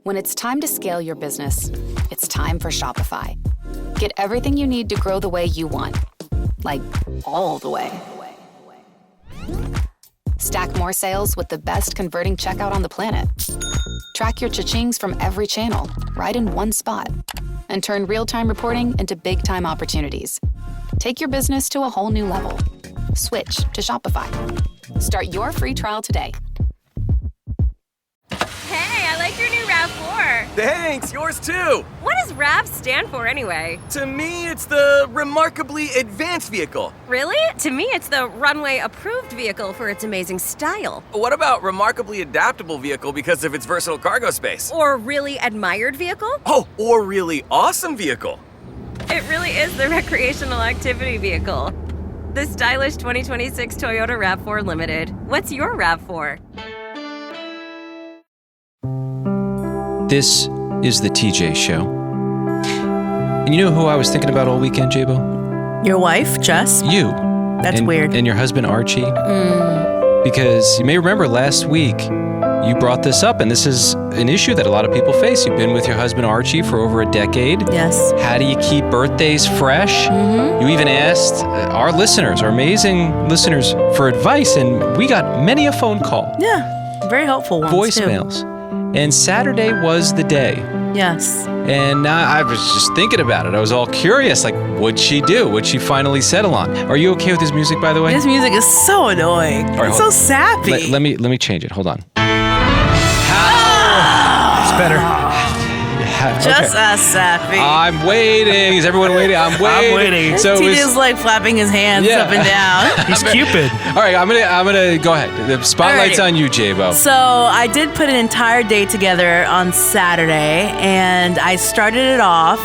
When it's time to scale your business, it's time for Shopify. Get everything you need to grow the way you want. Like, all the way. Stack more sales with the best converting checkout on the planet. Track your cha-chings from every channel, right in one spot. And turn real-time reporting into big-time opportunities. Take your business to a whole new level. Switch to Shopify. Start your free trial today. Hey, I like your new RAV4. Thanks, yours too. What does RAV stand for anyway? To me, it's the Remarkably Advanced Vehicle. Really? To me, it's the Runway Approved Vehicle for its amazing style. What about Remarkably Adaptable Vehicle because of its versatile cargo space? Or Really Admired Vehicle? Oh, or Really Awesome Vehicle. It really is the recreational activity vehicle. The stylish 2026 Toyota RAV4 Limited. What's your RAV4? This is the TJ Show. And you know who I was thinking about all weekend, J-Bo? Your wife, Jess? You. That's weird. And your husband, Archie. Because you may remember last week, you brought this up, and this is an issue that a lot of people face. You've been with your husband, Archie, for over a decade. Yes. How do you keep birthdays fresh? You even asked our listeners, our amazing listeners, for advice, and we got many a phone call. Yeah, very helpful ones, Voicemails. And Saturday was the day. Yes. And I was just thinking about it. I was all curious, like, what'd she do? What'd she finally settle on? Are you okay with his music, by the way? His music is so annoying. Right, it's so sappy. Let me change it. Hold on. It's better. Just as sappy. I'm waiting. Is everyone waiting? I'm waiting. I'm waiting. So TJ's like flapping his hands up and down. He's Cupid. All right, I'm gonna go ahead. The spotlight's on you, J-Bo. So I did put an entire day together on Saturday, and I started it off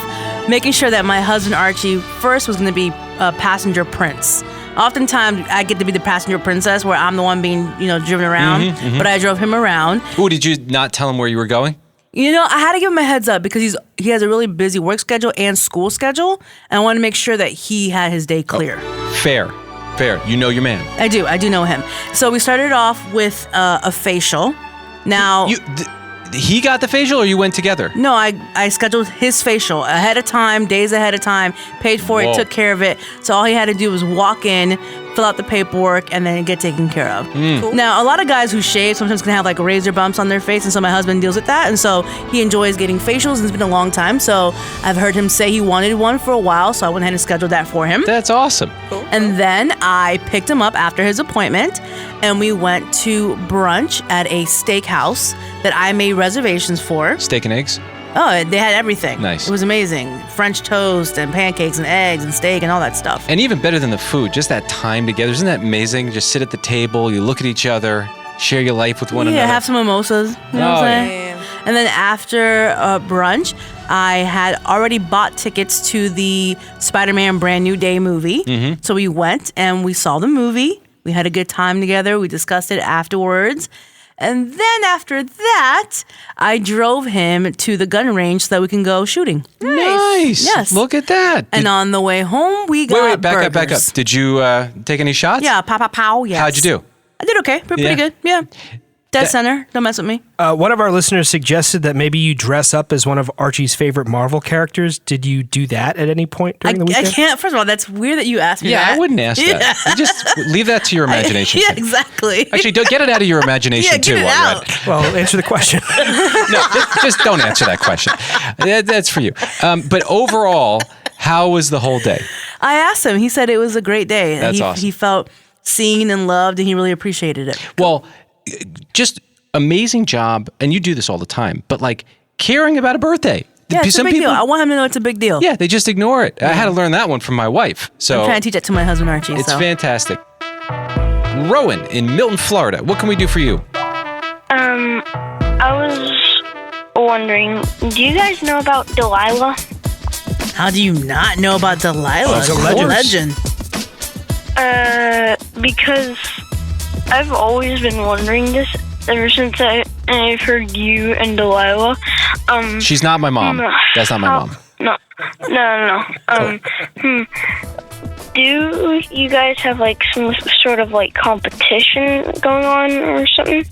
making sure that my husband Archie first was going to be a passenger prince. Oftentimes, I get to be the passenger princess where I'm the one being, driven around, but I drove him around. Ooh, did you not tell him where you were going? I had to give him a heads up because he has a really busy work schedule and school schedule, and I wanted to make sure that he had his day clear. Fair. You know your man. I do know him. So we started off with a facial. Now... He got the facial or you went together? No, I scheduled his facial ahead of time, days ahead of time, paid for it, took care of it. So all he had to do was walk in, fill out the paperwork, and then get taken care of. Cool. Now, a lot of guys who shave sometimes can have like razor bumps on their face, and so my husband deals with that. And so he enjoys getting facials, and it's been a long time. So I've heard him say he wanted one for a while, so I went ahead and scheduled that for him. That's awesome. Cool. And then I picked him up after his appointment, and we went to brunch at a steakhouse that I made reservations for. Steak and eggs? Oh, they had everything. Nice. It was amazing. French toast and pancakes and eggs and steak and all that stuff. And even better than the food, just that time together. Isn't that amazing? Just sit at the table, you look at each other, share your life with one another. Yeah, have some mimosas. You know what I'm saying? And then after brunch, I had already bought tickets to the Spider-Man Brand New Day movie. So we went and we saw the movie. We had a good time together. We discussed it afterwards. And then after that, I drove him to the gun range so that we can go shooting. Nice. Yes. Look at that. And on the way home, we got Wait, back burgers. up. Did you take any shots? Yeah, pow, yes. How'd you do? I did okay. Pretty good. Yeah. Dead center. Don't mess with me. One of our listeners suggested that maybe you dress up as one of Archie's favorite Marvel characters. Did you do that at any point during the weekend? I can't. First of all, that's weird that you asked me that. Yeah, I wouldn't ask that. You just leave that to your imagination. Yeah, exactly. Actually, don't get it out of your imagination too. Get it out. Well, answer the question. No, just don't answer that question. That's for you. But overall, how was the whole day? I asked him. He said it was a great day. That's awesome. He felt seen and loved, and he really appreciated it. Well, just amazing job, and you do this all the time, but like caring about a birthday. Yeah, it's a big deal. I want him to know it's a big deal. Yeah, they just ignore it. I had to learn that one from my wife. So I'm trying to teach it to my husband, Archie. It's fantastic. Rowan in Milton, Florida. What can we do for you? I was wondering, do you guys know about Delilah? How do you not know about Delilah? She's a legend. Because I've always been wondering this ever since I've heard you and Delilah. She's not my mom. That's not my mom. No. Do you guys have like some sort of like competition going on or something?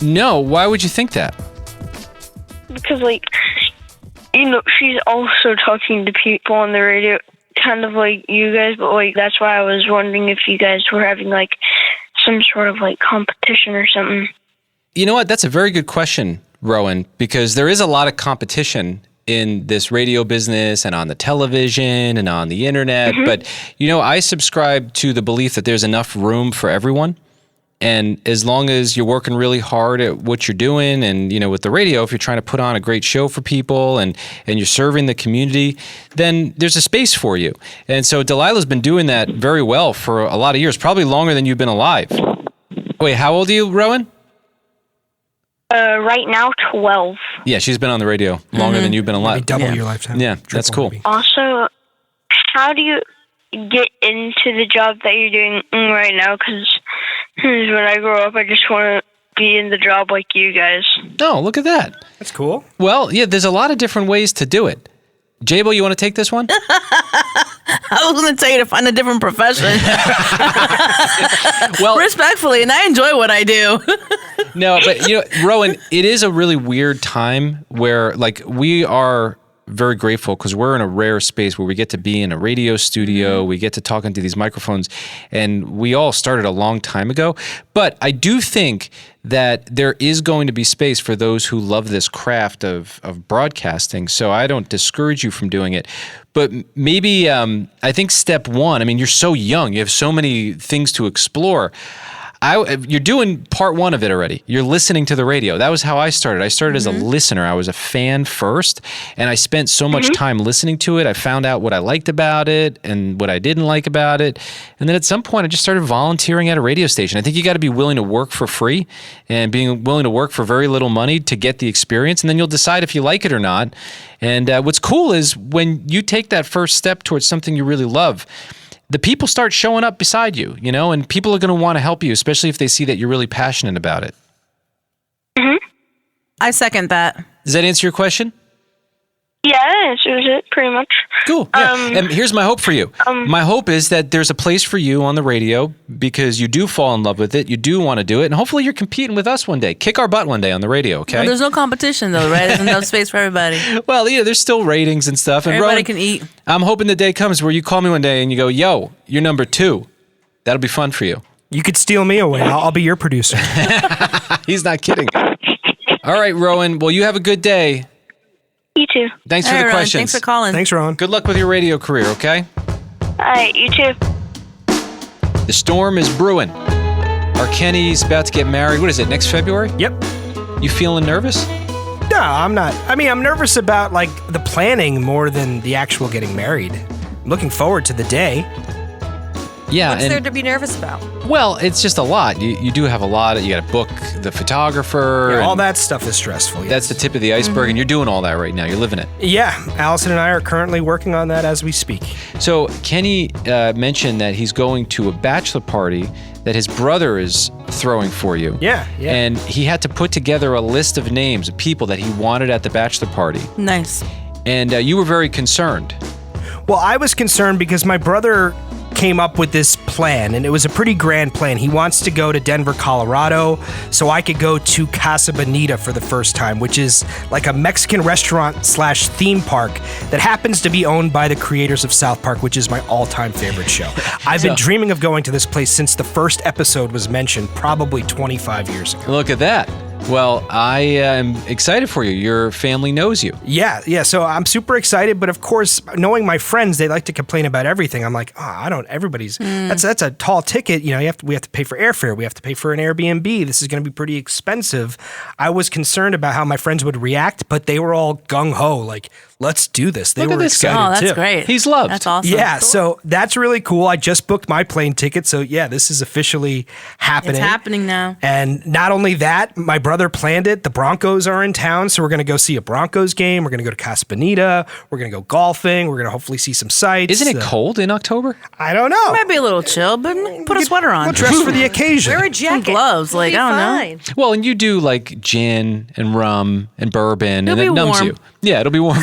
No, why would you think that? because, like, you know, she's also talking to people on the radio, kind of like you guys, but, like, that's why I was wondering if you guys were having, like, some sort of, like, competition or something. You know what? That's a very good question, Rowan, because there is a lot of competition in this radio business and on the television and on the internet. But, you know, I subscribe to the belief that there's enough room for everyone. And as long as you're working really hard at what you're doing and, you know, with the radio, if you're trying to put on a great show for people and you're serving the community, then there's a space for you. And so Delilah's been doing that very well for a lot of years, probably longer than you've been alive. Wait, how old are you, Rowan? Right now, 12. Yeah, she's been on the radio longer than you've been alive. Maybe double your lifetime. Yeah, that's cool. Maybe. Also, how do you get into the job that you're doing right now? Because when I grow up, I just want to be in the job like you guys. Oh, look at that. That's cool. Well, yeah, there's a lot of different ways to do it. Jabo, you want to take this one? I was going to tell you to find a different profession. Well, respectfully, and I enjoy what I do. no, but you know, Rowan, it is a really weird time where, like, we are very grateful because we're in a rare space where we get to be in a radio studio, we get to talk into these microphones, and we all started a long time ago. But I do think that there is going to be space for those who love this craft of broadcasting. So I don't discourage you from doing it. But maybe I think step one, I mean, you're so young, you have so many things to explore. You're doing part one of it already. You're listening to the radio. That was how I started. I started as a listener. I was a fan first, and I spent so much time listening to it. I found out what I liked about it and what I didn't like about it. And then at some point, I just started volunteering at a radio station. I think you got to be willing to work for free and being willing to work for very little money to get the experience, and then you'll decide if you like it or not. And what's cool is when you take that first step towards something you really love, the people start showing up beside you, you know, and people are going to want to help you, especially if they see that you're really passionate about it. I second that. Does that answer your question? Yeah, that answers it pretty much. Cool. Yeah. And here's my hope for you. My hope is that there's a place for you on the radio because you do fall in love with it. You do want to do it. And hopefully you're competing with us one day. Kick our butt one day on the radio, okay? Well, there's no competition, though, right? There's enough space for everybody. Well, yeah, there's still ratings and stuff. And Everybody Rowan, can eat. I'm hoping the day comes where you call me one day and you go, yo, you're number 2. That'll be fun for you. You could steal me away. I'll be your producer. He's not kidding. All right, Rowan. Well, you have a good day. You too. Thanks for Hey, the Rowan, questions. thanks for calling. Thanks, Ron. Good luck with your radio career, okay? All right, you too. The storm is brewing. Our Kenny's about to get married. What is it, next February? Yep. You feeling nervous? No, I'm not. I mean, I'm nervous about, like, the planning more than the actual getting married. I'm looking forward to the day. Yeah. What's there to be nervous about? Well, it's just a lot. You do have a lot. You got to book the photographer. Yeah, all and that stuff is stressful. That's the tip of the iceberg, and you're doing all that right now. You're living it. Yeah, Allison and I are currently working on that as we speak. So Kenny mentioned that he's going to a bachelor party that his brother is throwing for you. Yeah. And he had to put together a list of names of people that he wanted at the bachelor party. Nice. And you were very concerned. Well, I was concerned because my brother came up with this plan, and it was a pretty grand plan. He wants to go to Denver, Colorado, so I could go to Casa Bonita for the first time, which is like a Mexican restaurant / theme park that happens to be owned by the creators of South Park, which is my all-time favorite show. I've been dreaming of going to this place since the first episode was mentioned, probably 25 years ago. Look at that. Well, I am excited for you. Your family knows you. Yeah. So I'm super excited, but of course, knowing my friends, they like to complain about everything. I'm like, everybody's that's a tall ticket. You know, we have to pay for airfare. We have to pay for an Airbnb. This is going to be pretty expensive. I was concerned about how my friends would react, but they were all gung ho, like, let's do this. They Look at were this excited guy. Oh, that's too. great. He's loved. That's awesome. Yeah, so that's really cool. I just booked my plane ticket, so yeah, this is officially happening. It's happening now. And not only that, my brother planned it. The Broncos are in town, so we're going to go see a Broncos game. We're going to go to Casa Bonita. We're going to go golfing. We're going to hopefully see some sights. Isn't it cold in October? I don't know. Might be a little chill, but put a sweater on. We'll dress for the occasion. Wear a jacket. Some gloves, like, You'll be I don't know. fine. Well, and you do like gin and rum and bourbon, It'll and it be numbs warm. you. Yeah, it'll be warm.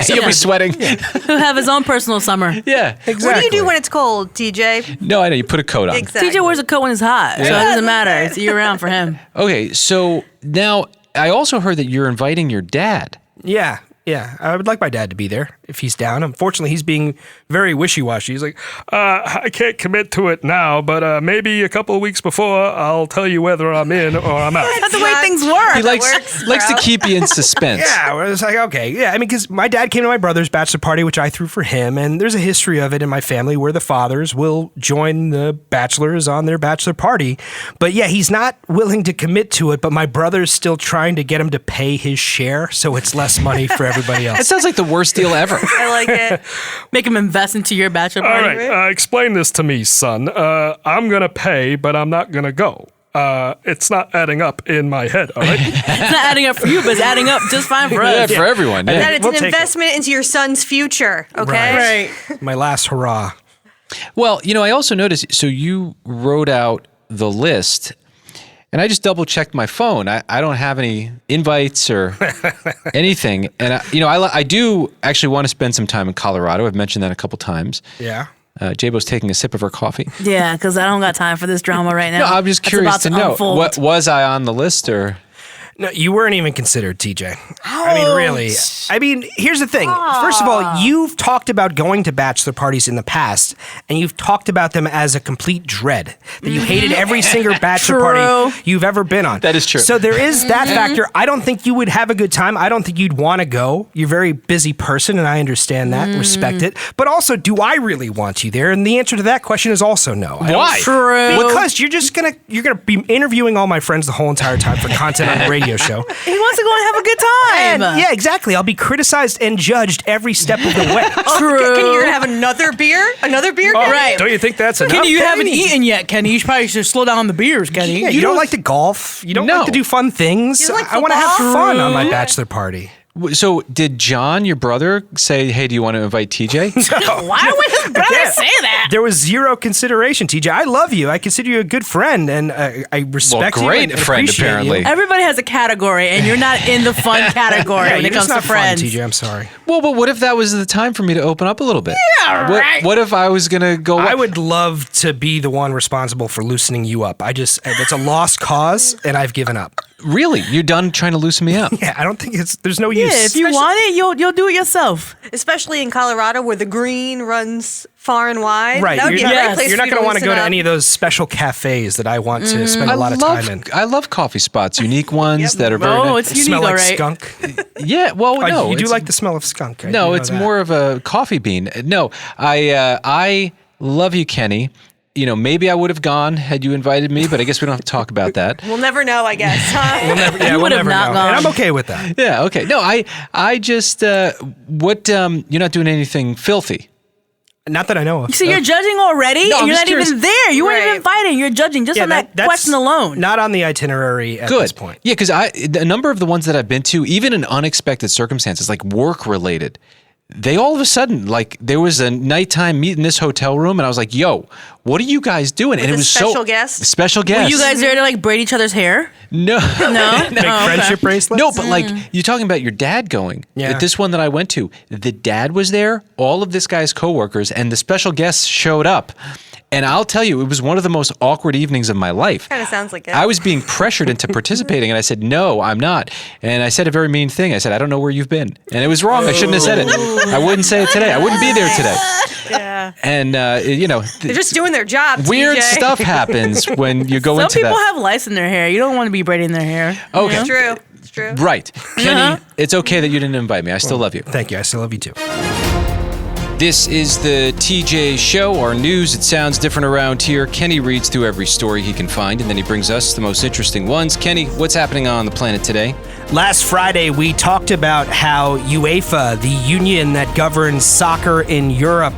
So you'll be sweating. He'll have his own personal summer. Yeah. Exactly. What do you do when it's cold, TJ? No, I know. You put a coat on. Exactly. TJ wears a coat when it's hot, so it doesn't matter. It's year round for him. Okay, so now I also heard that you're inviting your dad. Yeah. I would like my dad to be there if he's down. Unfortunately, he's being very wishy-washy. He's like, I can't commit to it now, but maybe a couple of weeks before, I'll tell you whether I'm in or I'm out. That's the way things work. He likes to keep you in suspense. Yeah, I was like, okay. Yeah, I mean, because my dad came to my brother's bachelor party, which I threw for him, and there's a history of it in my family where the fathers will join the bachelors on their bachelor party. But yeah, he's not willing to commit to it, but my brother's still trying to get him to pay his share, so it's less money for everybody else. It sounds like the worst deal ever. I like it. Make him invest into your bachelor All party. right, explain this to me, son. I'm going to pay, but I'm not going to go. It's not adding up in my head, all right? It's not adding up for you, but it's adding up just fine for us. Yeah, for everyone. Yeah. That it's We'll an take it. investment into your son's future, okay? Right. My last hurrah. Well, I also noticed, so you wrote out the list, and I just double checked my phone. I don't have any invites or anything. And I do actually want to spend some time in Colorado. I've mentioned that a couple times. Yeah. J-Bo's taking a sip of her coffee. Yeah, because I don't got time for this drama right now. No, I'm just That's curious about to know. unfold. What was I on the list or? No, you weren't even considered, TJ. I mean, really. I mean, here's the thing. First of all, you've talked about going to bachelor parties in the past, and you've talked about them as a complete dread. That you hated every single bachelor party you've ever been on. That is true. So there is that factor. I don't think you would have a good time. I don't think you'd want to go. You're a very busy person, and I understand that, respect it. But also, do I really want you there? And the answer to that question is also no. I don't- Why? True. Because you're gonna be interviewing all my friends the whole entire time for content on the radio show. He wants to go and have a good time. And, yeah, exactly. I'll be criticized and judged every step of the way. True. Can you have another beer? Another beer? Oh, Right. Don't you think that's enough? Kenny, you haven't Kenny? eaten yet, Kenny. You probably should slow down on the beers, Kenny. Yeah, you don't like to golf. You don't No. like to do fun things. You like I want to have football? fun on my bachelor party. So did John, your brother, say, hey, do you want to invite TJ? Why would his brother Again, say that? There was zero consideration, TJ. I love you. I consider you a good friend, and I respect you. great and friend, appreciate apparently. You. Everybody has a category, and you're not in the fun category Yeah, when you're it comes just not to friends. fun, TJ. I'm sorry. Well, but what if that was the time for me to open up a little bit? Yeah, right. What if I was going to go? I would love to be the one responsible for loosening you up. That's a lost cause, and I've given up. Really? You're done trying to loosen me up? Yeah, I don't think there's no Yeah, use. if you want it, you'll do it yourself. Especially in Colorado where the green runs far and wide. Right, That would be a you're great not, place you're for not you going to want to loosen go to up. any of those special cafes that I want to spend a lot of time in. I love coffee spots, unique ones that are very Oh, nice. it's unique, Smell all like right. skunk. Yeah, well, no. you do it's- like the smell of skunk. I do No, know it's that. more of a coffee bean. No, I love you, Kenny. Maybe I would have gone had you invited me, but I guess we don't have to talk about that. We'll never know, I guess. Huh? We'll would have never not know. gone. And I'm okay with that. Yeah, okay. No, I just you're not doing anything filthy. Not that I know of. So you're judging already, No, and I'm you're just not even curious. there. You weren't Right. even invited. You're judging just on that that's question alone. Not on the itinerary at Good. this point. Yeah, because a number of the ones that I've been to, even in unexpected circumstances, like work related, they all of a sudden, like there was a nighttime meet in this hotel room, and I was like, "Yo, what are you guys doing?" And With it a was special so guest? special guest. Were you guys there to like braid each other's hair? No, No, Make friendship bracelets? no, but like you're talking about your dad going. Yeah. At this one that I went to, the dad was there, all of this guy's coworkers, and the special guests showed up. And I'll tell you, it was one of the most awkward evenings of my life. Kind of sounds like it. I was being pressured into participating, and I said, no, I'm not. And I said a very mean thing. I said, I don't know where you've been. And it was wrong. I shouldn't have said it. I wouldn't say it today. I wouldn't be there today. Yeah. And, They're just doing their job, weird TJ. stuff happens when you go Some into people that. have lice in their hair. You don't want to be braiding their hair. Okay. It's true. It's true. Right. Kenny, it's okay that you didn't invite me. I still love you. Thank you. I still love you too. This is the TJ Show, our news. It sounds different around here. Kenny reads through every story he can find, and then he brings us the most interesting ones. Kenny, what's happening on the planet today? Last Friday, we talked about how UEFA, the union that governs soccer in Europe,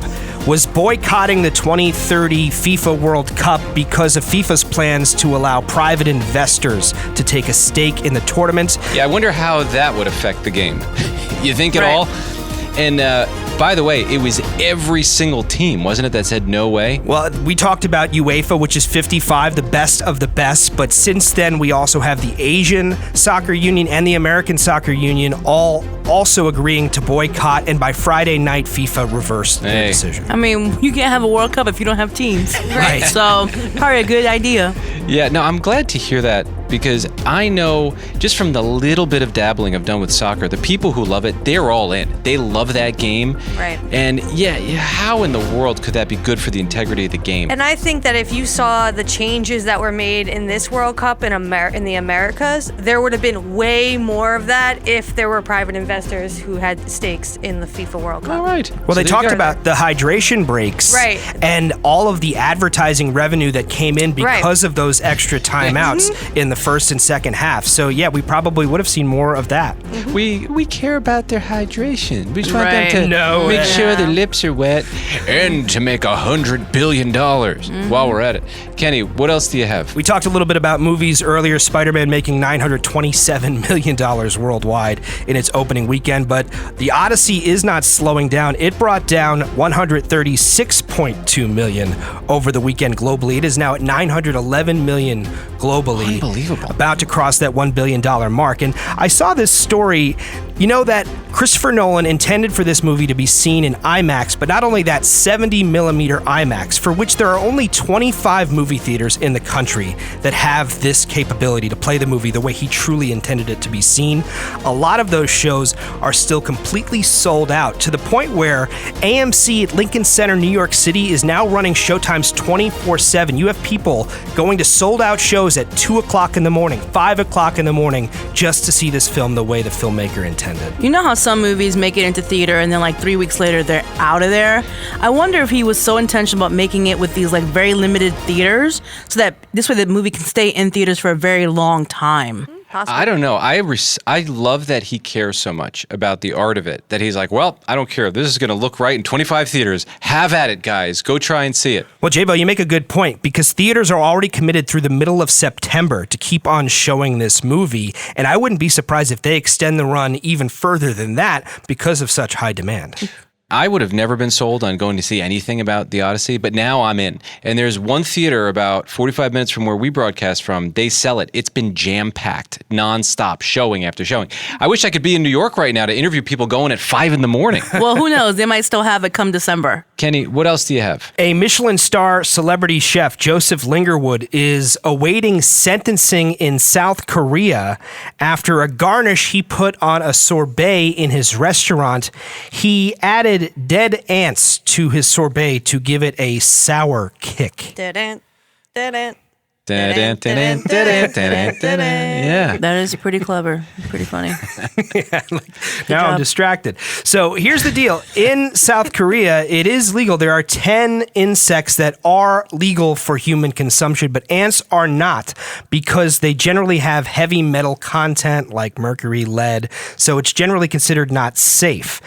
was boycotting the 2030 FIFA World Cup because of FIFA's plans to allow private investors to take a stake in the tournament. Yeah, I wonder how that would affect the game. You think at Right. all? And by the way, it was every single team, wasn't it, that said no way? Well, we talked about UEFA, which is 55, the best of the best, but since then we also have the Asian Soccer Union and the American Soccer Union all also agreeing to boycott, and by Friday night, FIFA reversed their decision. I mean, you can't have a World Cup if you don't have teams. Right. So, probably a good idea. Yeah, no, I'm glad to hear that because I know just from the little bit of dabbling I've done with soccer, the people who love it, they're all in. They love that game. Right. And yeah, how in the world could that be good for the integrity of the game? And I think that if you saw the changes that were made in this World Cup in the Americas, there would have been way more of that if there were private investors who had stakes in the FIFA World Cup. All right. Well, they talked about the hydration breaks and all of the advertising revenue that came in because of those extra timeouts in the first and second half. So, yeah, we probably would have seen more of that. We care about their hydration. We just want them to make sure their lips are wet and to make $100 billion while we're at it. Kenny, what else do you have? We talked a little bit about movies earlier. Spider-Man making $927 million worldwide in its opening weekend, but The Odyssey is not slowing down. It brought down $136.2 million over the weekend globally. It is now at $911 million globally. Unbelievable. About to cross that $1 billion mark. And I saw this story, that Christopher Nolan intended for this movie to be seen in IMAX, but not only that, 70 millimeter IMAX, for which there are only 25 movie theaters in the country that have this capability to play the movie the way he truly intended it to be seen. A lot of those shows are still completely sold out, to the point where AMC at Lincoln Center, New York City is now running showtimes 24/7. You have people going to sold out shows at 2 o'clock in the morning, 5 o'clock in the morning, just to see this film the way the filmmaker intended. You know how some movies make it into theater and then 3 weeks later they're out of there? I wonder if he was so intentional about making it with these very limited theaters so that this way the movie can stay in theaters for a very long time. Possibly. I don't know. I love that he cares so much about the art of it, that he's like, well, I don't care. This is going to look right in 25 theaters. Have at it, guys. Go try and see it. Well, J-Bo, you make a good point, because theaters are already committed through the middle of September to keep on showing this movie, and I wouldn't be surprised if they extend the run even further than that because of such high demand. I would have never been sold on going to see anything about The Odyssey, but now I'm in. And there's one theater about 45 minutes from where we broadcast from. They sell it. It's been jam-packed, nonstop, showing after showing. I wish I could be in New York right now to interview people going at 5 in the morning. Well, who knows? They might still have it come December. Kenny, what else do you have? A Michelin star celebrity chef, Joseph Lingerwood, is awaiting sentencing in South Korea after a garnish he put on a sorbet in his restaurant. He added dead ants to his sorbet to give it a sour kick. Yeah. That is pretty clever. Pretty funny. Now I'm distracted. So here's the deal. In South Korea, it is legal. There are 10 insects that are legal for human consumption, but ants are not, because they generally have heavy metal content like mercury, lead, so it's generally considered not safe.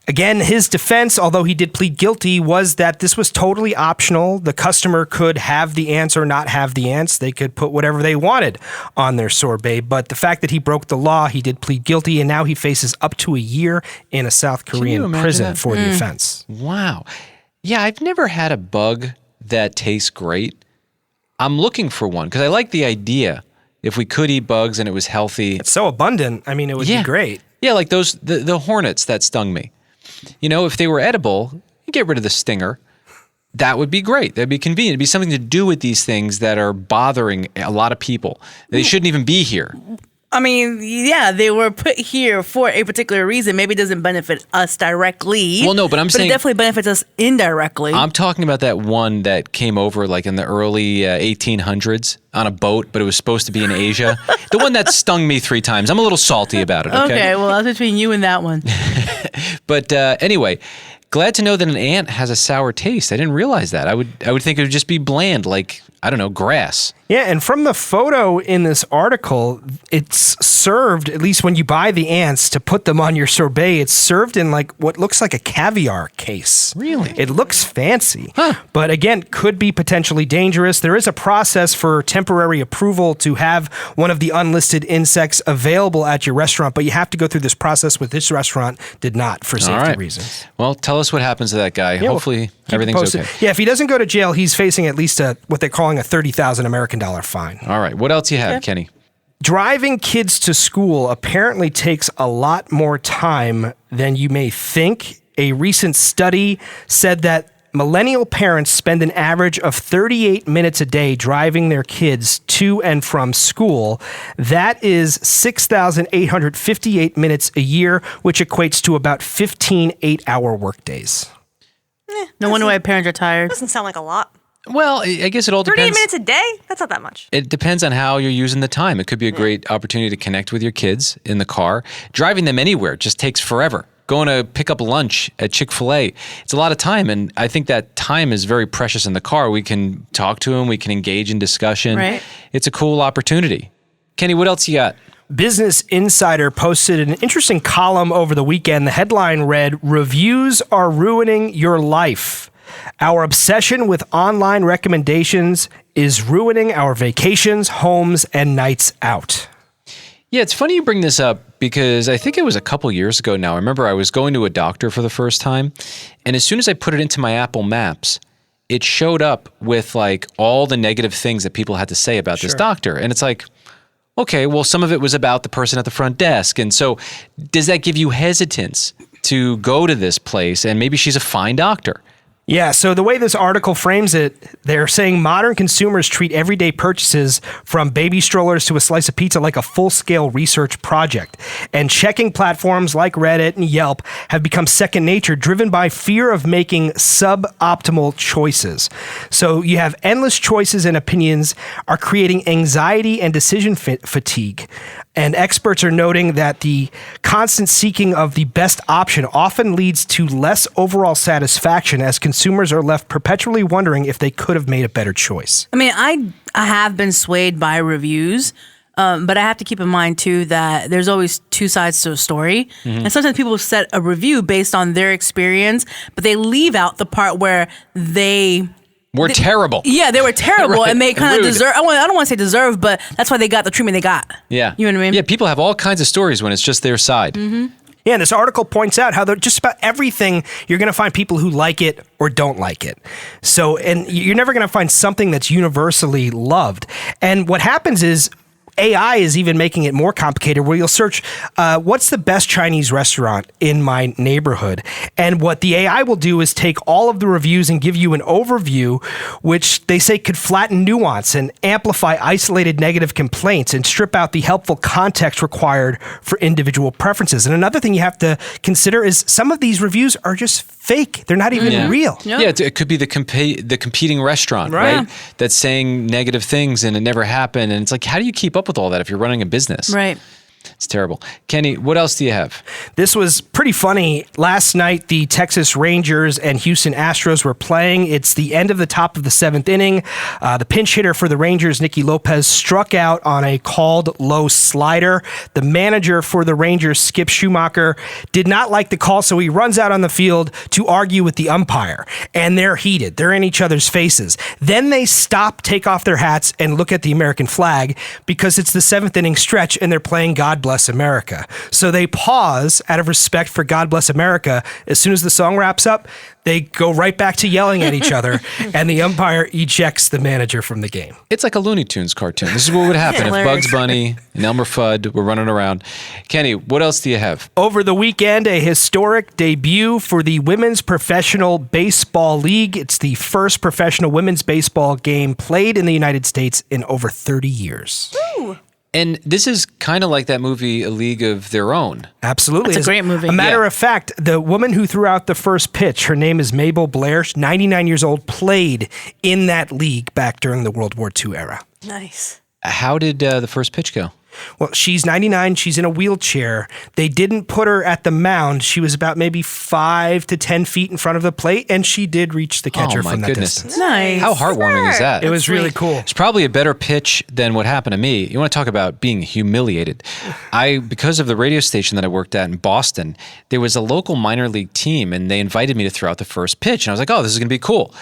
Again, his defense, although he did plead guilty, was that this was totally optional. The customer could have the ants or not have the ants. They could put whatever they wanted on their sorbet, but the fact that he broke the law, he did plead guilty, and now he faces up to a year in a South Korean prison for the offense. Wow. Yeah, I've never had a bug that tastes great. I'm looking for one because I like the idea. If we could eat bugs and it was healthy. It's so abundant. I mean, it would be great. Yeah, like the hornets that stung me. If they were edible, you get rid of the stinger. That would be great. That'd be convenient. It'd be something to do with these things that are bothering a lot of people. They shouldn't even be here. I mean, yeah, they were put here for a particular reason. Maybe it doesn't benefit us directly. Well, no, but I'm saying it definitely benefits us indirectly. I'm talking about that one that came over in the early 1800s on a boat, but it was supposed to be in Asia. The one that stung me 3 times. I'm a little salty about it. Okay, well, that's between you and that one. But anyway, glad to know that an ant has a sour taste. I didn't realize that. I would think it would just be bland, like, I don't know, grass. Yeah, and from the photo in this article, it's served, at least when you buy the ants to put them on your sorbet, it's served in what looks like a caviar case. Really? It looks fancy, but again, could be potentially dangerous. There is a process for temporary approval to have one of the unlisted insects available at your restaurant, but you have to go through this process, with this restaurant did not, for safety reasons. Well, tell us what happens to that guy. Yeah, hopefully everything's okay. Yeah, if he doesn't go to jail, he's facing at least what they're calling a $30,000 American fine. All right. What else you have, Kenny? Driving kids to school apparently takes a lot more time than you may think. A recent study said that millennial parents spend an average of 38 minutes a day driving their kids to and from school. That is 6,858 minutes a year, which equates to about 15 8-hour workdays. No wonder why parents are tired. Doesn't sound like a lot. Well, I guess it all 38 depends. minutes a day? That's not that much. It depends on how you're using the time. It could be a great opportunity to connect with your kids in the car. Driving them anywhere just takes forever. Going to pick up lunch at Chick-fil-A, it's a lot of time. And I think that time is very precious in the car. We can talk to them. We can engage in discussion. Right. It's a cool opportunity. Kenny, what else you got? Business Insider posted an interesting column over the weekend. The headline read, "Reviews are ruining your life. Our obsession with online recommendations is ruining our vacations, homes, and nights out." Yeah, it's funny you bring this up because I think it was a couple years ago now. I remember I was going to a doctor for the first time, and as soon as I put it into my Apple Maps, it showed up with like all the negative things that people had to say about this doctor. And it's like, okay, well, some of it was about the person at the front desk. And so does that give you hesitance to go to this place? And maybe she's a fine doctor. Yeah, so the way this article frames it, they're saying modern consumers treat everyday purchases from baby strollers to a slice of pizza like a full-scale research project. And checking platforms like Reddit and Yelp have become second nature, driven by fear of making suboptimal choices. So you have endless choices and opinions are creating anxiety and decision fatigue. And experts are noting that the constant seeking of the best option often leads to less overall satisfaction as consumers are left perpetually wondering if they could have made a better choice. I mean, I have been swayed by reviews, but I have to keep in mind, too, that there's always two sides to a story. And sometimes people set a review based on their experience, but they leave out the part where We're terrible. Yeah, they were terrible, Right. and they kind of Rude. deserve. I don't want to say deserve, but that's why they got the treatment they got. Yeah. You know what I mean? Yeah, people have all kinds of stories when it's just their side. Yeah, and this article points out how just about everything, you're going to find people who like it or don't like it. So, and you're never going to find something that's universally loved. And what happens is AI is even making it more complicated, where you'll search, what's the best Chinese restaurant in my neighborhood? And what the AI will do is take all of the reviews and give you an overview, which they say could flatten nuance and amplify isolated negative complaints and strip out the helpful context required for individual preferences. And another thing you have to consider is some of these reviews are just fake. They're not even real. Yeah. Yeah, it could be the competing restaurant, right? That's saying negative things and it never happened. And it's like, how do you keep up with all that if you're running a business? Right. It's terrible. Kenny, what else do you have? This was pretty funny. Last night, the Texas Rangers and Houston Astros were playing. It's the end of the top of the seventh inning. The pinch hitter for the Rangers, Nicky Lopez, struck out on a called low slider. The manager for the Rangers, Skip Schumacher, did not like the call, so he runs out on the field to argue with the umpire. And they're heated. They're in each other's faces. Then they stop, take off their hats, and look at the American flag because it's the seventh inning stretch and they're playing God Bless America. So they pause out of respect for God Bless America. As soon as the song wraps up, they go right back to yelling at each other, and the umpire ejects the manager from the game. It's like a Looney Tunes cartoon. This is what would happen if Bugs Bunny and Elmer Fudd were running around. Kenny, what else do you have? Over the weekend, a historic debut for the Women's Professional Baseball League. It's the first professional women's baseball game played in the United States in over 30 years. Ooh. And this is kind of like that movie, A League of Their Own. Absolutely. It's a great movie. A matter of fact, the woman who threw out the first pitch, her name is Mabel Blair, 99 years old, played in that league back during the World War II era. Nice. How did the first pitch go? Well, she's 99. She's in a wheelchair. They didn't put her at the mound. She was about maybe 5 to 10 feet in front of the plate, and she did reach the catcher from that distance. Nice. How heartwarming is that? It was really cool. It's probably a better pitch than what happened to me. You want to talk about being humiliated. Because of the radio station that I worked at in Boston, there was a local minor league team, and they invited me to throw out the first pitch. And I was like, oh, this is going to be cool.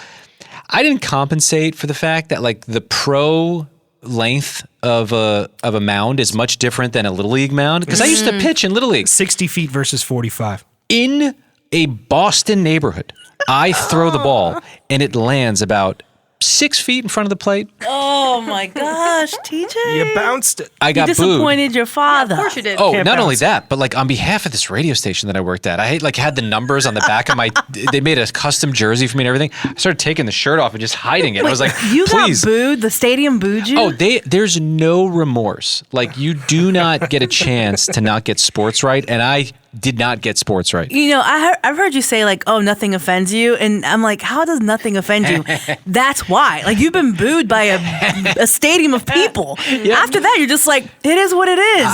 I didn't compensate for the fact that like the pro length of a mound is much different than a Little League mound. Because I used to pitch in Little League. 60 feet versus 45. In a Boston neighborhood, I throw the ball and it lands about 6 feet in front of the plate. Oh my gosh, TJ. You bounced it. I got You booed. disappointed your father. Of course you did. Oh, Can't not only bounce. that, but like on behalf of this radio station that I worked at, I like had the numbers on the back of my. They made a custom jersey for me and everything. I started taking the shirt off and just hiding it. I was like, You please. got booed? The stadium booed you? Oh, there's no remorse. Like you do not get a chance to not get sports right, and I did not get sports right. You know, I've heard you say like, "Oh, nothing offends you," and I'm like, "How does nothing offend you?" That's why. Like, you've been booed by a stadium of people. After that, you're just like, "It is what it is."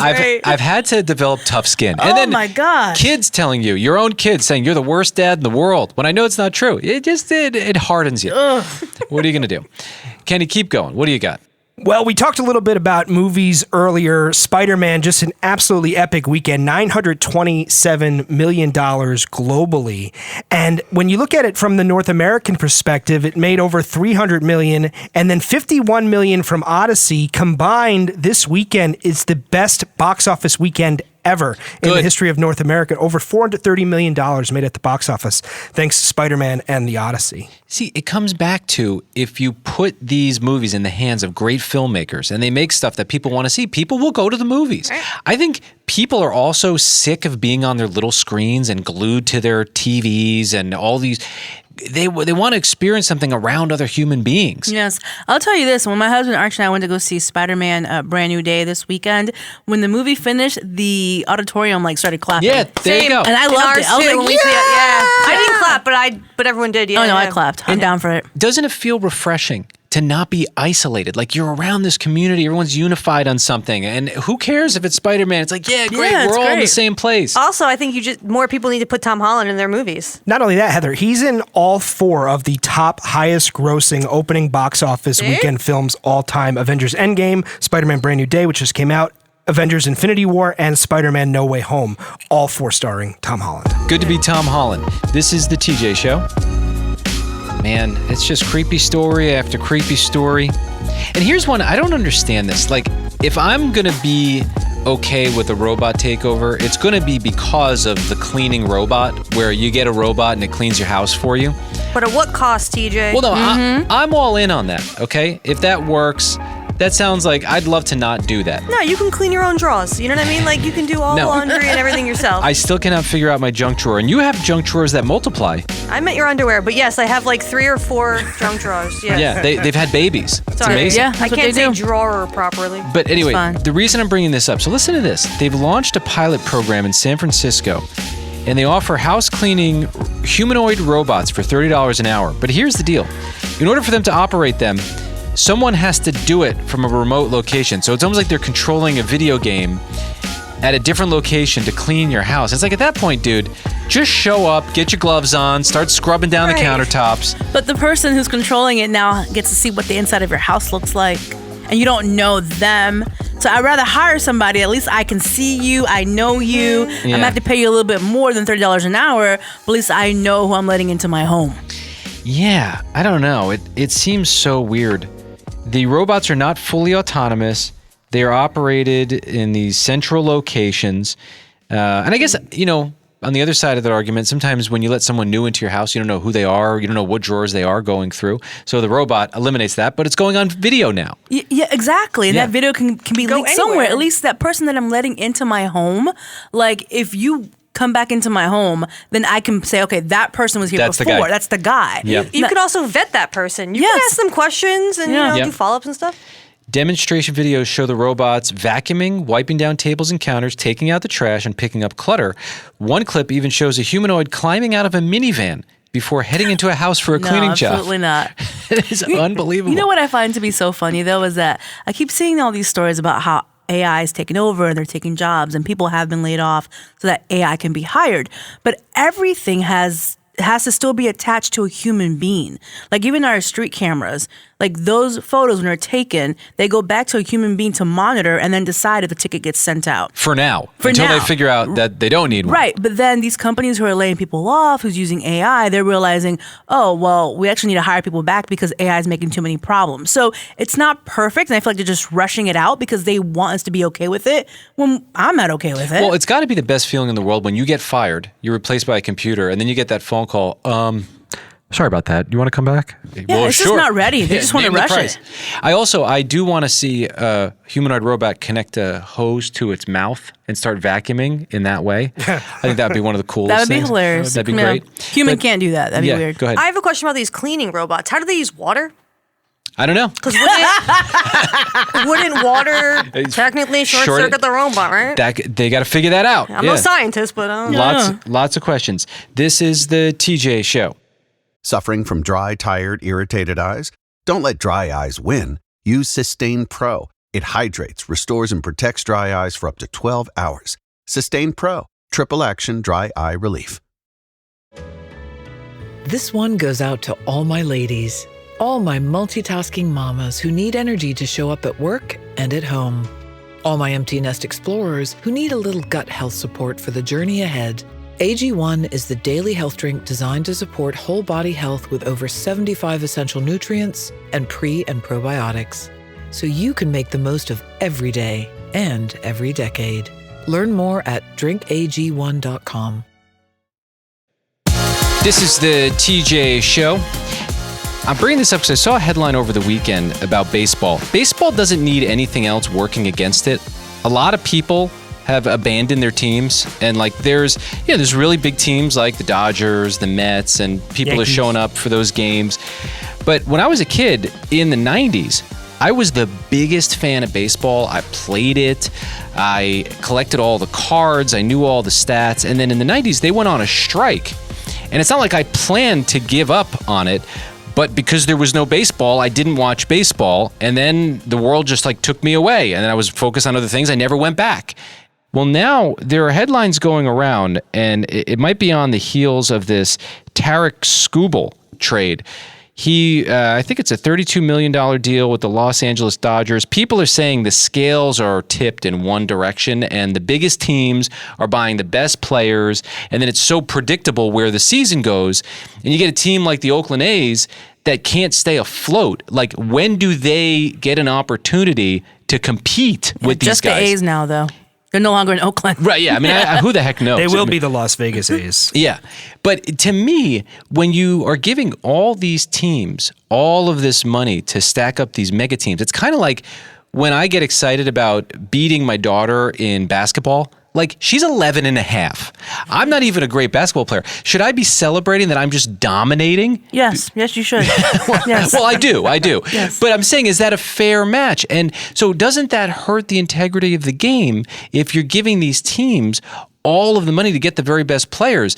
I've had to develop tough skin. Oh And then my gosh. kids telling you, your own kids saying you're the worst dad in the world, when I know it's not true. It hardens you. What are you going to do? Kenny, keep going. What do you got? Well, we talked a little bit about movies earlier. Spider-Man, just an absolutely epic weekend, $927 million globally. And when you look at it from the North American perspective, it made over $300 million, and then $51 million from Odyssey. Combined, this weekend is the best box office weekend ever in the history of North America. Over $430 million made at the box office, thanks to Spider-Man and the Odyssey. See, it comes back to if you put these movies in the hands of great filmmakers and they make stuff that people want to see, people will go to the movies. Right. I think people are also sick of being on their little screens and glued to their TVs and all these. They want to experience something around other human beings. Yes. I'll tell you this. When my husband Archie and I went to go see Spider-Man Brand New Day this weekend, when the movie finished, the auditorium started clapping. Yeah, there you go. And I loved it. I was like, when we see it. Yeah. I didn't clap, but everyone did. Yeah. Oh, no, yeah. I clapped. I'm down for it. Doesn't it feel refreshing to not be isolated? Like you're around this community, everyone's unified on something. And who cares if it's Spider-Man? It's like, yeah, great, Yeah, it's we're all in the great. same place. Also, I think more people need to put Tom Holland in their movies. Not only that, Heather, he's in all 4 of the top highest grossing opening box office weekend films all time. Avengers Endgame, Spider-Man Brand New Day, which just came out, Avengers Infinity War, and Spider-Man No Way Home, all 4 starring Tom Holland. Good to be Tom Holland. This is the TJ Show. Man, it's just creepy story after creepy story. And here's one, I don't understand this. Like, if I'm going to be okay with a robot takeover, it's going to be because of the cleaning robot, where you get a robot and it cleans your house for you. But at what cost, TJ? Well, no, I'm all in on that, okay? If that works, that sounds like I'd love to not do that. No, you can clean your own drawers. You know what I mean? Like, you can do all the laundry and everything yourself. I still cannot figure out my junk drawer, and you have junk drawers that multiply. I meant your underwear, but yes, I have 3 or 4 junk drawers. Yeah. Yeah, they've had babies. It's Sorry. amazing. Yeah, I that's what can't they say do. drawer properly. But anyway, fine. the reason I'm bringing this up, so listen to this. They've launched a pilot program in San Francisco, and they offer house cleaning humanoid robots for $30 an hour. But here's the deal. In order for them to operate them, someone has to do it from a remote location. So it's almost like they're controlling a video game at a different location to clean your house. It's like, at that point, dude, just show up, get your gloves on, start scrubbing down the countertops. But the person who's controlling it now gets to see what the inside of your house looks like, and you don't know them. So I'd rather hire somebody. At least I can see you. I know you. Yeah. I'm gonna have to pay you a little bit more than $30 an hour, but at least I know who I'm letting into my home. Yeah, I don't know. It seems so weird. The robots are not fully autonomous. They are operated in these central locations. And I guess, on the other side of that argument, sometimes when you let someone new into your house, you don't know who they are, you don't know what drawers they are going through. So the robot eliminates that, but it's going on video now. Yeah, exactly. And Yeah. that video can be Go leaked somewhere. anywhere. At least that person that I'm letting into my home, if you come back into my home, then I can say, okay, that person was here That's the before. guy. That's the guy. Yep. You could also vet that person. You can Yes. ask them questions and Yeah. Yep. do follow-ups and stuff. Demonstration videos show the robots vacuuming, wiping down tables and counters, taking out the trash, and picking up clutter. One clip even shows a humanoid climbing out of a minivan before heading into a house for a No, cleaning job. absolutely not. It is unbelievable. You know what I find to be so funny, though, is that I keep seeing all these stories about how AI is taking over and they're taking jobs and people have been laid off so that AI can be hired. But everything has to still be attached to a human being. Like even our street cameras, those photos when they're taken, they go back to a human being to monitor and then decide if the ticket gets sent out. For now. For until now. they figure out that they don't need one. Right, but then these companies who are laying people off, who's using AI, they're realizing, oh, well, we actually need to hire people back because AI is making too many problems. So it's not perfect, and I feel like they're just rushing it out because they want us to be okay with it when I'm not okay with it. Well, it's got to be the best feeling in the world when you get fired, you're replaced by a computer, and then you get that phone call, Sorry about that. You want to come back? Yeah, it's just not ready. They just want to rush it. I do want to see a humanoid robot connect a hose to its mouth and start vacuuming in that way. I think that would be one of the coolest That would be things. hilarious. That'd be great. Human can't do that. That'd be weird. Go ahead. I have a question about these cleaning robots. How do they use water? I don't know. Because wouldn't water technically short-circuit the robot, right? They got to figure that out. I'm no scientist, but lots of questions. This is the TJ Show. Suffering from dry, tired, irritated eyes? Don't let dry eyes win. Use Systane Pro. It hydrates, restores, and protects dry eyes for up to 12 hours. Systane Pro. Triple action dry eye relief. This one goes out to all my ladies. All my multitasking mamas who need energy to show up at work and at home. All my empty nest explorers who need a little gut health support for the journey ahead. AG1 is the daily health drink designed to support whole body health with over 75 essential nutrients and pre- and probiotics. So you can make the most of every day and every decade. Learn more at drinkag1.com. This is the TJ Show. I'm bringing this up because I saw a headline over the weekend about baseball. Baseball doesn't need anything else working against it. A lot of people have abandoned their teams, and there's really big teams like the Dodgers, the Mets, and people Yankees. are showing up for those games. But when I was a kid in the 90s, I was the biggest fan of baseball. I played it. I collected all the cards. I knew all the stats. And then in the 90s, they went on a strike. And it's not like I planned to give up on it, but because there was no baseball, I didn't watch baseball. And then the world just took me away. And then I was focused on other things. I never went back. Well, now there are headlines going around, and it might be on the heels of this Tarek Skubal trade. I think it's a $32 million deal with the Los Angeles Dodgers. People are saying the scales are tipped in one direction, and the biggest teams are buying the best players, and then it's so predictable where the season goes. And you get a team like the Oakland A's that can't stay afloat. When do they get an opportunity to compete with these just guys? the A's now, though. They're no longer in Oakland. Right, yeah. I mean, who the heck knows? They will be the Las Vegas A's. Yeah. But to me, when you are giving all these teams all of this money to stack up these mega teams, it's kind of like when I get excited about beating my daughter in basketball. She's 11 and a half. I'm not even a great basketball player. Should I be celebrating that I'm just dominating? Yes, you should. Yes. Well, I do. Yes. But I'm saying, is that a fair match? And so doesn't that hurt the integrity of the game if you're giving these teams all of the money to get the very best players?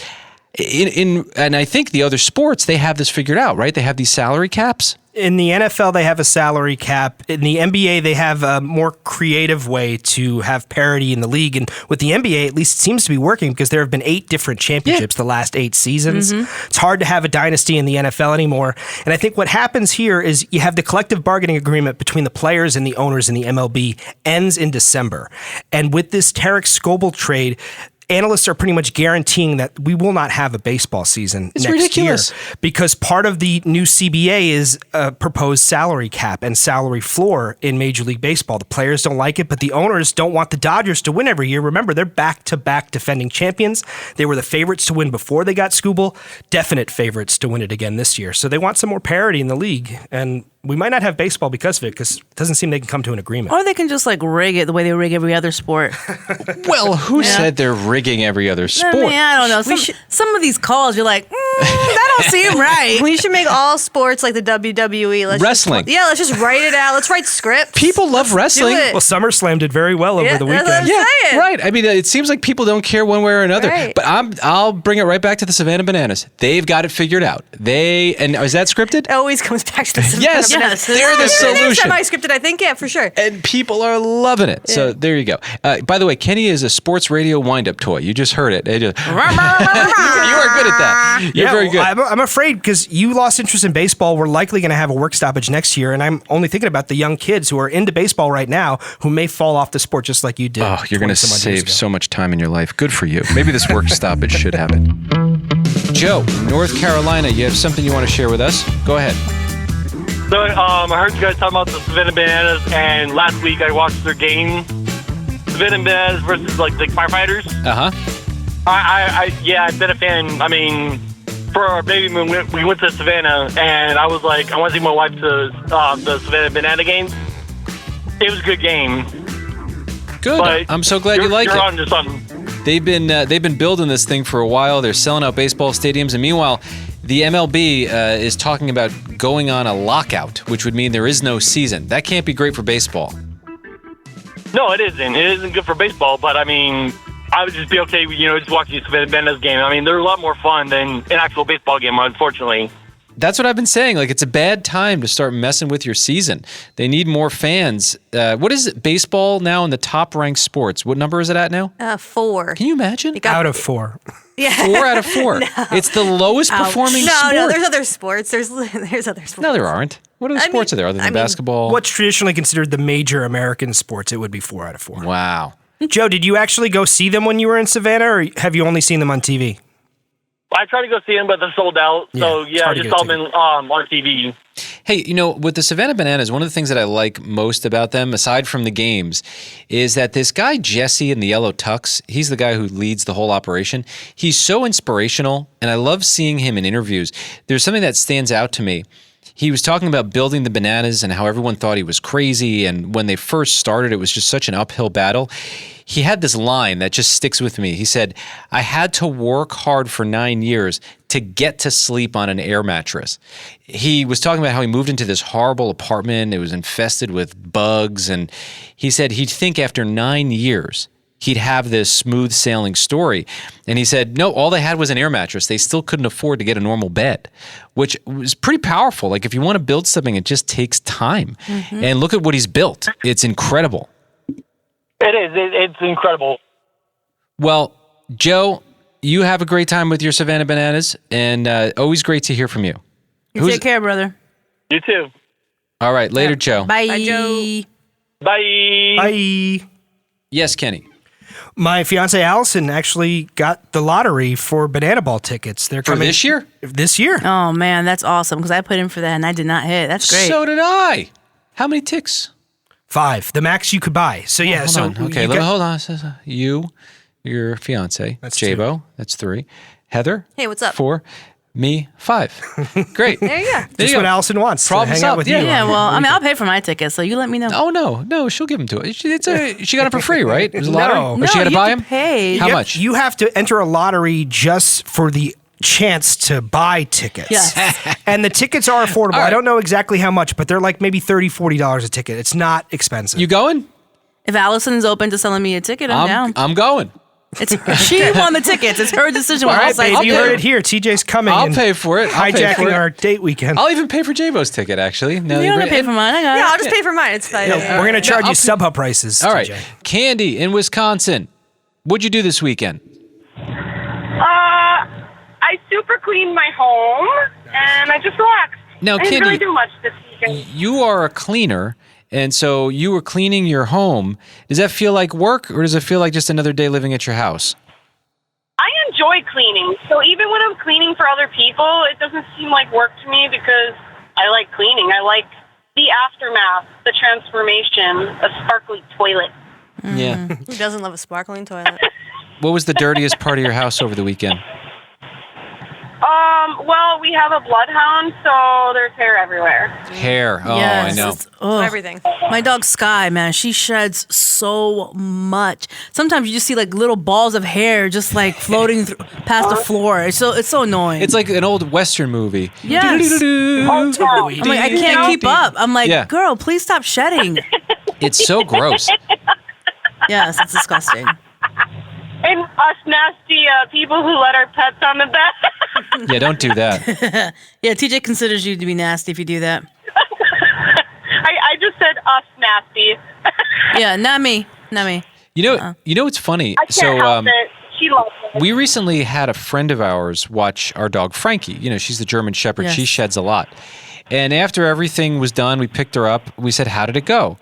And I think the other sports, they have this figured out, right? They have these salary caps. In the NFL, they have a salary cap. In the NBA, they have a more creative way to have parity in the league. And with the NBA, at least it seems to be working because there have been 8 different championships the last 8 seasons. It's hard to have a dynasty in the NFL anymore. And I think what happens here is you have the collective bargaining agreement between the players and the owners in the MLB ends in December. And with this Tarek Skubal trade, analysts are pretty much guaranteeing that we will not have a baseball season next year because part of the new CBA is a proposed salary cap and salary floor in Major League Baseball. The players don't like it, but the owners don't want the Dodgers to win every year. Remember, they're back-to-back defending champions. They were the favorites to win before they got Skubal, definite favorites to win it again this year. So they want some more parity in the league, and we might not have baseball because of it, because it doesn't seem they can come to an agreement. Or they can just rig it the way they rig every other sport. Well, who said they're rigging every other sport? I mean, I don't know. Some of these calls, you're like, that don't seem right. We should make all sports like the WWE. Wrestling. Let's just write it out. Let's write scripts. People love wrestling. Well, SummerSlam did very well over the weekend. That's what I'm saying. Right. I mean, it seems like people don't care one way or another. Right. But I'll bring it right back to the Savannah Bananas. They've got it figured out. And is that scripted? It always comes back to the Savannah Bananas. They're the solution. Semi-scripted, I think. Yeah, for sure. And people are loving it. Yeah. So there you go. By the way, Kenny is a sports radio wind-up toy. You just heard it. You are good at that. You're very good. I'm afraid because you lost interest in baseball, we're likely going to have a work stoppage next year, and I'm only thinking about the young kids who are into baseball right now who may fall off the sport just like you did. Oh, you're going to save so much time in your life. Good for you. Maybe this work stoppage should happen. Joe, North Carolina, you have something you want to share with us? Go ahead. So I heard you guys talking about the Savannah Bananas, and last week I watched their game, Savannah Bananas versus the firefighters. Uh-huh. I've been a fan. I mean, for our baby moon, we went to Savannah, and I was like, I want to take my wife to the Savannah Banana game. It was a good game. Good. But I'm so glad you like you're it. on to something. They've been building this thing for a while. They're selling out baseball stadiums, and meanwhile, the MLB is talking about going on a lockout, which would mean there is no season. That can't be great for baseball. No, it isn't. It isn't good for baseball, but I mean, I would just be okay, just watching the Savannah Bananas game. I mean, they're a lot more fun than an actual baseball game, unfortunately. That's what I've been saying. Like, it's a bad time to start messing with your season. They need more fans. What is it, baseball now in the top-ranked sports? What number is it at now? 4. Can you imagine? Out of 4. Yeah. 4 out of 4. No. It's the lowest performing sport. No, there's other sports. There's other sports. No, there aren't. What other sports are there other than basketball? What's traditionally considered the major American sports, it would be 4 out of 4. Wow. Joe, did you actually go see them when you were in Savannah, or have you only seen them on TV? I tried to go see them, but they're sold out. So, I just saw them on TV. Hey, with the Savannah Bananas, one of the things that I like most about them, aside from the games, is that this guy, Jesse in the yellow tux, he's the guy who leads the whole operation. He's so inspirational, and I love seeing him in interviews. There's something that stands out to me. He was talking about building the bananas and how everyone thought he was crazy, and when they first started, it was just such an uphill battle. He had this line that just sticks with me. He said, I had to work hard for 9 years to get to sleep on an air mattress. He was talking about how he moved into this horrible apartment. It was infested with bugs. And he said he'd think after 9 years, he'd have this smooth sailing story. And he said, no, all they had was an air mattress. They still couldn't afford to get a normal bed, which was pretty powerful. Like, if you want to build something, it just takes time. Mm-hmm. And look at what he's built. It's incredible. It is. It's incredible. Well, Joe, you have a great time with your Savannah Bananas, and always great to hear from you. Take care, brother. You too. All right. Later, Joe. Bye. Bye, Joe. Bye. Bye. Yes, Kenny. My fiance Allison actually got the lottery for Banana Ball tickets. They're coming this year? This year. Oh, man, that's awesome, because I put in for that, and I did not hit. That's great. So did I. How many ticks? 5, the max you could buy. So yeah, hold on. You, your fiance, that's Jabo, 2. That's 3. Heather, hey, what's up? 4. Me, 5. Great. There you go. That's what Allison wants. Problem to hang solved. out with you. Yeah, well, I mean, I'll pay for my tickets, so you let me know. Oh no, she'll give them to her. She got them for free, right? It was a lottery. No. Or she had to you buy have them. to pay. How much? You have to enter a lottery just for the chance to buy tickets. Yes. And the tickets are affordable. Right. I don't know exactly how much, but they're like maybe $30, $40 a ticket. It's not expensive. You going? If Allison's open to selling me a ticket, I'm down. I'm going. She won the tickets. It's her decision. All right, babe, you pay. heard it here. TJ's coming. I'll and pay for it. hijacking our date weekend. I'll even pay for Jabo's ticket, actually. You don't have to pay for mine. I got it. Yeah, I'll just pay for mine. It's fine. We're going to charge you StubHub prices. All right. TJ. Candy in Wisconsin. What'd you do this weekend? I super cleaned my home and I just relaxed. Now, I didn't Candy, really do much this weekend. You are a cleaner, and so you were cleaning your home. Does that feel like work, or does it feel like just another day living at your house? I enjoy cleaning, so even when I'm cleaning for other people, it doesn't seem like work to me because I like cleaning. I like the aftermath, the transformation, a sparkly toilet. Yeah. Who doesn't love a sparkling toilet? What was the dirtiest part of your house over the weekend? Well, we have a bloodhound, so there's hair everywhere. Hair. Oh, Yes, I know. Everything. My dog Sky, man, she sheds so much. Sometimes you just see like little balls of hair just like floating past the floor. It's so annoying. It's like an old Western movie. Yes. I'm like, I can't keep up. I'm like, girl, please stop shedding. It's so gross. Yes, it's disgusting. And us nasty people who let our pets on the bed. Yeah, don't do that. Yeah, TJ considers you to be nasty if you do that. I just said us nasty. Yeah, not me. Not me. You know what's funny? I can't help it. She loves it. We recently had a friend of ours watch our dog Frankie. You know, she's the German Shepherd. Yes. She sheds a lot. And after everything was done, we picked her up. We said, how did it go?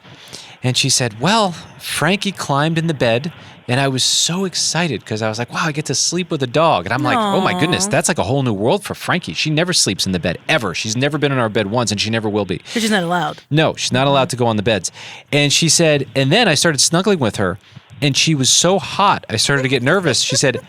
And she said, well, Frankie climbed in the bed, and I was so excited because I was like, wow, I get to sleep with a dog. And I'm like, oh my goodness, that's like a whole new world for Frankie. She never sleeps in the bed, ever. She's never been in our bed once, and she never will be. Because she's not allowed. No, she's not allowed to go on the beds. And she said, and then I started snuggling with her, and she was so hot, I started to get nervous. She said,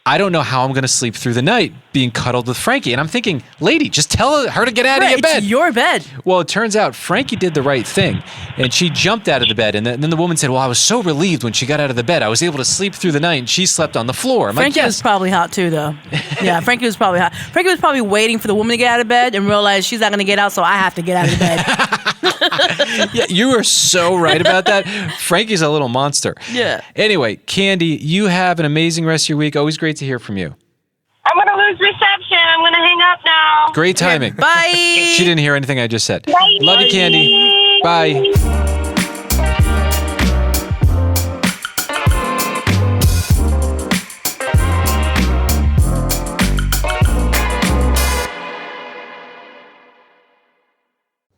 I don't know how I'm going to sleep through the night being cuddled with Frankie. And I'm thinking, lady, just tell her to get out of your bed. It's your bed. Well, it turns out Frankie did the right thing. And she jumped out of the bed. And then the woman said, well, I was so relieved when she got out of the bed. I was able to sleep through the night, and she slept on the floor. Frankie was probably hot too, though. Yeah, Frankie was probably hot. Frankie was probably waiting for the woman to get out of bed and realize she's not going to get out, so I have to get out of the bed. Yeah, you are so right about that. Frankie's a little monster. Yeah. Anyway, Candy, you have an amazing rest of your week. Always great to hear from you. I'm going to lose reception. I'm going to hang up now. Great timing. Bye. She didn't hear anything I just said. Bye. Love you, Candy. Bye.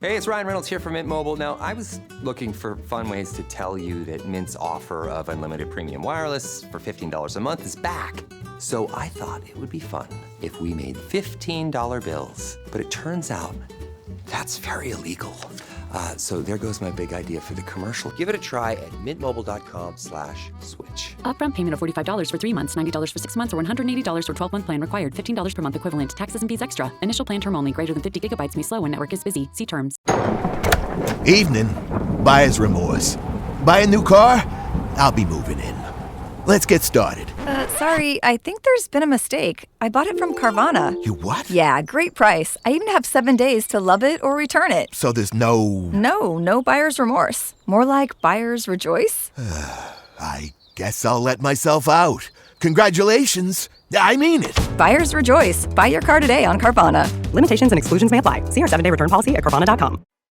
Hey, it's Ryan Reynolds here from Mint Mobile. Now, I was looking for fun ways to tell you that Mint's offer of unlimited premium wireless for $15 a month is back. So I thought it would be fun if we made $15 bills. But it turns out that's very illegal. So there goes my big idea for the commercial. Give it a try at mintmobile.com/switch. Upfront payment of $45 for 3 months, $90 for 6 months, or $180 for 12-month plan required. $15 per month equivalent. Taxes and fees extra. Initial plan term only. Greater than 50 gigabytes may slow when network is busy. See terms. Evening. Buyer's remorse. Buy a new car? I'll be moving in. Let's get started. Sorry, I think there's been a mistake. I bought it from Carvana. You what? Yeah, great price. I even have 7 days to love it or return it. So there's no... No buyer's remorse. More like buyer's rejoice. I guess I'll let myself out. Congratulations. I mean it. Buyer's rejoice. Buy your car today on Carvana. Limitations and exclusions may apply. See our 7-day return policy at Carvana.com.